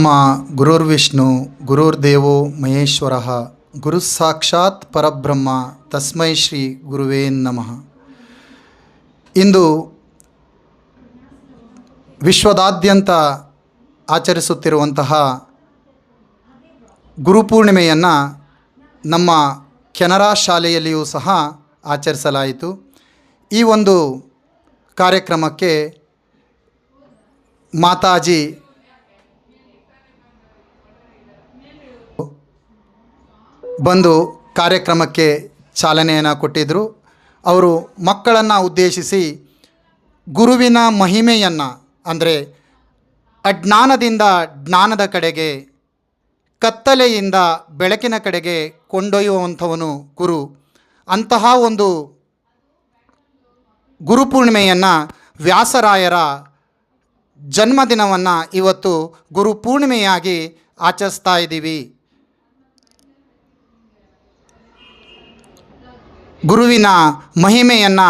ಗುರುರ್ಬ್ರಹ್ಮ ಗುರುರ್ವಿಷ್ಣು ಗುರುರ್ದೇವೋ ಮಹೇಶ್ವರಃ ಗುರುಸ್ಸಾಕ್ಷಾತ್ ಪರಬ್ರಹ್ಮ ತಸ್ಮೈ ಶ್ರೀ ಗುರುವೇ ನಮಃ. ಇಂದು ವಿಶ್ವದಾದ್ಯಂತ ಆಚರಿಸುತ್ತಿರುವಂತಹ ಗುರುಪೂರ್ಣಿಮೆಯನ್ನು ನಮ್ಮ ಕೆನರಾ ಶಾಲೆಯಲ್ಲಿಯೂ ಸಹ ಆಚರಿಸಲಾಯಿತು. ಈ ಒಂದು ಕಾರ್ಯಕ್ರಮಕ್ಕೆ ಮಾತಾಜಿ ಬಂದು ಕಾರ್ಯಕ್ರಮಕ್ಕೆ ಚಾಲನೆಯನ್ನು ಕೊಟ್ಟಿದ್ದರು. ಅವರು ಮಕ್ಕಳನ್ನು ಉದ್ದೇಶಿಸಿ ಗುರುವಿನ ಮಹಿಮೆಯನ್ನು, ಅಂದರೆ ಅಜ್ಞಾನದಿಂದ ಜ್ಞಾನದ ಕಡೆಗೆ, ಕತ್ತಲೆಯಿಂದ ಬೆಳಕಿನ ಕಡೆಗೆ ಕೊಂಡೊಯ್ಯುವಂಥವನು ಗುರು, ಅಂತಹ ಒಂದು ಗುರುಪೂರ್ಣಿಮೆಯನ್ನು, ವ್ಯಾಸರಾಯರ ಜನ್ಮದಿನವನ್ನು ಇವತ್ತು ಗುರುಪೂರ್ಣಿಮೆಯಾಗಿ ಆಚರಿಸ್ತಾ ಇದ್ದೀವಿ. ಗುರುವಿನ ಮಹಿಮೆಯನ್ನು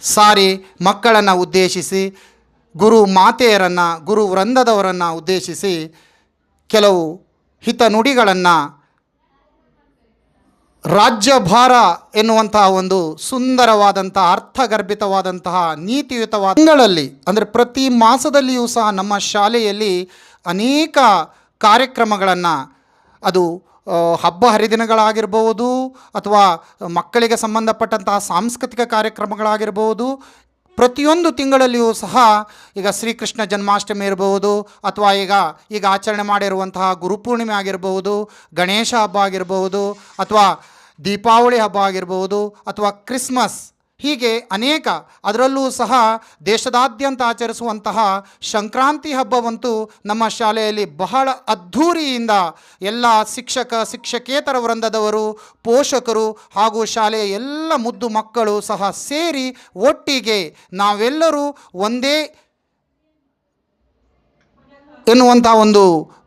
ಸಾರಿ ಮಕ್ಕಳನ್ನು ಉದ್ದೇಶಿಸಿ, ಗುರು ಮಾತೆಯರನ್ನು, ಗುರು ವೃಂದದವರನ್ನು ಉದ್ದೇಶಿಸಿ ಕೆಲವು ಹಿತನುಡಿಗಳನ್ನು, ರಾಜ್ಯಭಾರ ಎನ್ನುವಂತಹ ಒಂದು ಸುಂದರವಾದಂಥ ಅರ್ಥಗರ್ಭಿತವಾದಂತಹ ನೀತಿಯುತವಾದ ತಿಂಗಳಲ್ಲಿ, ಅಂದರೆ ಪ್ರತಿ ಮಾಸದಲ್ಲಿಯೂ ಸಹ ನಮ್ಮ ಶಾಲೆಯಲ್ಲಿ ಅನೇಕ ಕಾರ್ಯಕ್ರಮಗಳನ್ನು, ಅದು ಹಬ್ಬ ಹರಿದಿನಗಳಾಗಿರ್ಬೋದು ಅಥವಾ ಮಕ್ಕಳಿಗೆ ಸಂಬಂಧಪಟ್ಟಂತಹ ಸಾಂಸ್ಕೃತಿಕ ಕಾರ್ಯಕ್ರಮಗಳಾಗಿರ್ಬೋದು, ಪ್ರತಿಯೊಂದು ತಿಂಗಳಲ್ಲಿಯೂ ಸಹ ಈಗ ಶ್ರೀಕೃಷ್ಣ ಜನ್ಮಾಷ್ಟಮಿ ಇರಬಹುದು, ಅಥವಾ ಈಗ ಆಚರಣೆ ಮಾಡಿರುವಂತಹ ಗುರುಪೂರ್ಣಿಮೆ ಆಗಿರಬಹುದು, ಗಣೇಶ ಹಬ್ಬ ಆಗಿರಬಹುದು, ಅಥವಾ ದೀಪಾವಳಿ ಹಬ್ಬ ಆಗಿರಬಹುದು, ಅಥವಾ ಕ್ರಿಸ್ಮಸ್, ಹೀಗೆ ಅನೇಕ, ಅದರಲ್ಲೂ ಸಹ ದೇಶದಾದ್ಯಂತ ಆಚರಿಸುವಂತಹ ಸಂಕ್ರಾಂತಿ ಹಬ್ಬವಂತೂ ನಮ್ಮ ಶಾಲೆಯಲ್ಲಿ ಬಹಳ ಅದ್ಧೂರಿಯಿಂದ ಎಲ್ಲ ಶಿಕ್ಷಕೇತರ ವೃಂದದವರು, ಪೋಷಕರು ಹಾಗೂ ಶಾಲೆಯ ಎಲ್ಲ ಮುದ್ದು ಮಕ್ಕಳು ಸಹ ಸೇರಿ ಒಟ್ಟಿಗೆ ನಾವೆಲ್ಲರೂ ಒಂದೇ ಎನ್ನುವಂಥ ಒಂದು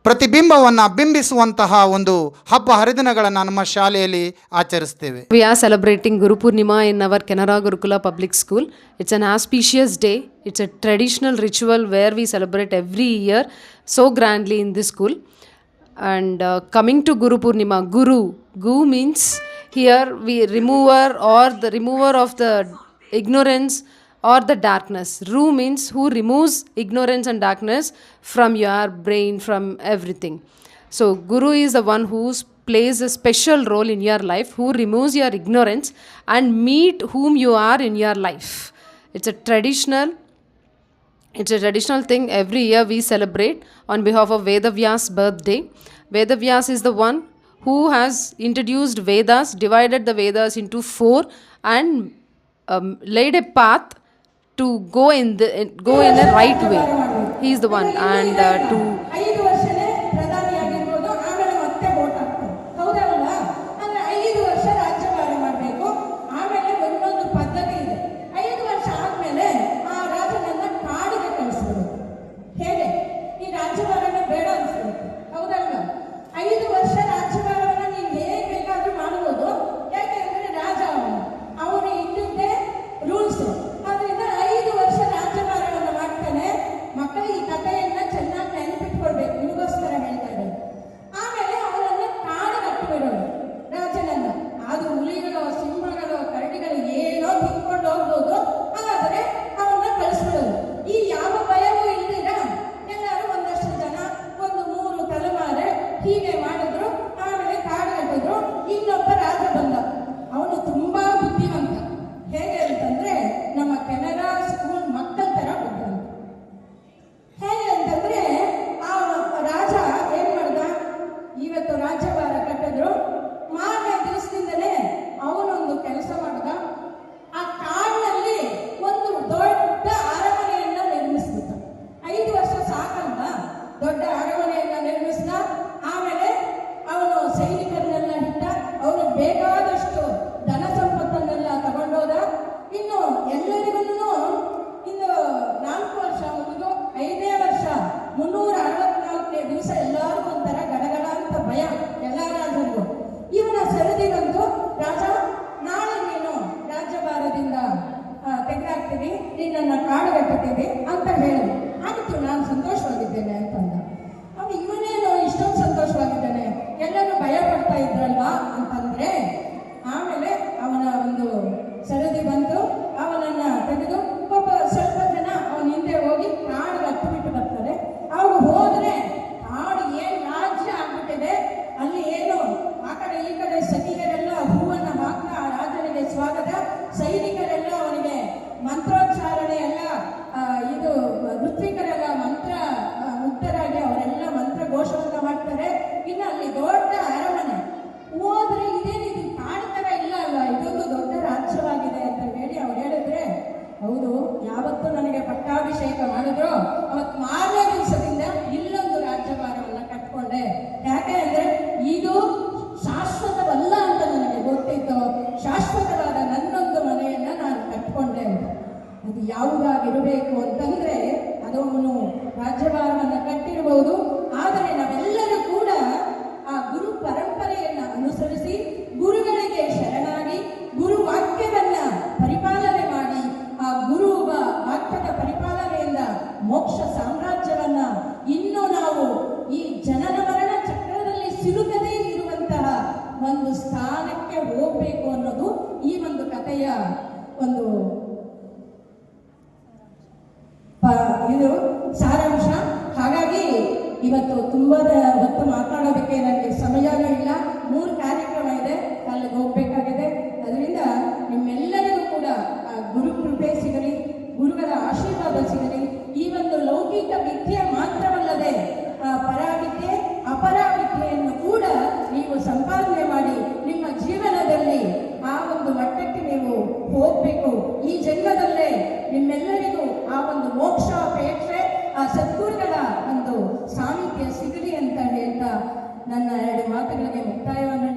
ಪ್ರತಿಬಿಂಬವನ್ನು ಬಿಂಬಿಸುವಂತಹ ಒಂದು ಹಬ್ಬ ಹರಿದಿನಗಳನ್ನು ನಮ್ಮ ಶಾಲೆಯಲ್ಲಿ ಆಚರಿಸ್ತೇವೆ. We are celebrating Guru Purnima in our Canara Gurukula Public School. It's an auspicious day. It's a traditional ritual where we celebrate every year so grandly in this school. And coming to Guru Purnima, Gu means here we remover or the remover of the ignorance or the darkness. Ru means who removes ignorance and darkness from your brain, from everything. So Guru is the one who plays a special role in your life, who removes your ignorance and meet whom you are in your life. It's a traditional thing. Every year we celebrate on behalf of Vedavyas' birthday. Vedavyas is the one who has introduced Vedas, divided the Vedas into 4 and laid a path to go in the right way. He is the one. And to ಮಕ್ಕಳಿಗೆ ಈ ಕಥೆಯನ್ನು ಚೆನ್ನಾಗಿ ನೆನಪಿಟ್ಕೊಳ್ಬೇಕು. ಅಂತಂದ್ರೆ ಆಮೇಲೆ ಅವನ ಒಂದು ಸರದಿ ಬಂತು. ಅವನನ್ನ ತೆಗೆದು ಒಬ್ಬ ಸ್ವಲ್ಪ ಜನ ಅವನ ಹಿಂದೆ ಹೋಗಿ ಕಾಡಿಗೆ ಹತ್ತು ಬಿಟ್ಟು ಬರ್ತಾರೆ. ಅವಾಗ ಹೋದ್ರೆ ಕಾಡು ಏನ್ ರಾಜ್ಯ ಆಗ್ಬಿಟ್ಟಿದೆ. ಅಲ್ಲಿ ಏನು ಆ ಕಡೆ ಈ ಕಡೆ ಸಖಿಯರೆಲ್ಲ ಹೂವನ್ನ ಹಾಕ್ತಾ ಆ ರಾಜನಿಗೆ ಸ್ವಾಗತ, ಸೈನಿಕರೆಲ್ಲ ಅವನಿಗೆ ಮಂತ್ರೋಚ್ಚಾರಣೆ ಎಲ್ಲ ಇದು ಋತ್ವಿಕರೆಲ್ಲ ಮಂತ್ರ ಮುಗ್ಧರಾಗಿ ಅವರೆಲ್ಲ ಮಂತ್ರ ಘೋಷವನ್ನ ಮಾಡ್ತಾರೆ. ಇನ್ನು ಅಲ್ಲಿ ದೊಡ್ಡ ಅರಮನೆ. ಹೋದ್ರೆ ಇದೇನಿದು ಕಾಡು ತರ ಇಲ್ಲ ಅಲ್ವಾ, ಇದೊಂದು ದೊಡ್ಡ ರಾಜ್ಯವಾಗಿದೆ ಅಂತ ಹೇಳಿ ಅವ್ರು ಹೇಳಿದ್ರೆ, ಹೌದು ಯಾವತ್ತು ನನಗೆ ಪಟ್ಟಾಭಿಷೇಕ ಮಾಡಿದ್ರು ಅವತ್ತು ಮಾರನೇ ದಿವಸದಿಂದ ಇಲ್ಲೊಂದು ರಾಜ್ಯಭಾರವನ್ನ ಕಟ್ಕೊಂಡೆ. ಯಾಕೆ ಅಂದ್ರೆ ಇದು ಶಾಶ್ವತವಲ್ಲ ಅಂತ ನನಗೆ ಗೊತ್ತಿತ್ತು. ಶಾಶ್ವತವಾದ ನನ್ನೊಂದು ಮನೆಯನ್ನ ನಾನು ಕಟ್ಕೊಂಡೆ. ಅದು ಯಾವುದಾಗಿರಬೇಕು ಅಂತಂದ್ರೆ ಅದನ್ನು ರಾಜ್ಯಭಾರವನ್ನ ಕಟ್ಟಿರಬಹುದು. ಆದರೆ ನಾವೆಲ್ಲರೂ ಕೂಡ ಆ ಗುರು ಪರಂಪರೆಯನ್ನ ಅನುಸರಿಸಿ ಗುರುಗಳಿಗೆ ಶರಣಾಗಿ ಗುರು ವಾಕ್ಯವನ್ನ ಪರಿಪಾಲನೆ ಮಾಡಿ ಆ ಗುರು ವಾಕ್ಯದ ಪರಿಪಾಲನೆಯಿಂದ ಮೋಕ್ಷ ಸಾಮ್ರಾಜ್ಯವನ್ನ ಇನ್ನು ನಾವು ಈ ಜನನ ಮರಣ ಚಕ್ರದಲ್ಲಿ ಸಿಲುಕದೇ ಇರುವಂತಹ ಒಂದು ಸ್ಥಾನಕ್ಕೆ ಹೋಗ್ಬೇಕು ಅನ್ನೋದು ಈ ಒಂದು ಕಥೆಯ ಒಂದು ಇದು ಸಾರಾಂಶ. ಹಾಗಾಗಿ ಇವತ್ತು ತುಂಬಾ ಹೊತ್ತು ಮಾತಾಡೋದಕ್ಕೆ ನನಗೆ ಸಮಯನೂ ಇಲ್ಲ. 3 ಕಾರ್ಯಕ್ರಮ ಇದೆ, ಅಲ್ಲಿಗೆ ಹೋಗ್ಬೇಕಾಗಿದೆ. ಅದರಿಂದ ನಿಮ್ಮೆಲ್ಲರಿಗೂ ಕೂಡ ಗುರು ಕೃಪೆ ಸಿಗಲಿ, ಗುರುಗಳ ಆಶೀರ್ವಾದ ಸಿಗಲಿ. ಈ ಒಂದು ಲೌಕಿಕ ವಿದ್ಯೆ ಮಾತ್ರವಲ್ಲದೆ ಪರಾವಿದ್ಯೆ ಅಪರಾವಿದ್ಯೆಯನ್ನು ಕೂಡ ನೀವು ಸಂಪಾದನೆ ಮಾಡಿ ನಿಮ್ಮ ಜೀವನದಲ್ಲಿ ಆ ಒಂದು ಮಟ್ಟಕ್ಕೆ ನೀವು ಹೋಗ್ಬೇಕು. ಈ ಜನ್ಮದಲ್ಲೇ ನಿಮ್ಮೆಲ್ಲರಿಗೂ ಆ ಒಂದು ಮೋಕ್ಷ ಅಪೇಕ್ಷೆ ಆ ಸದ್ಗುರುಗಳ ಒಂದು ಸಾಮೀಪ್ಯ ಸಿಗಲಿ ಅಂತ ಹೇಳ್ತಾ ನನ್ನ 2 ಮಾತುಗಳಿಗೆ ಮುಕ್ತಾಯವನ್ನು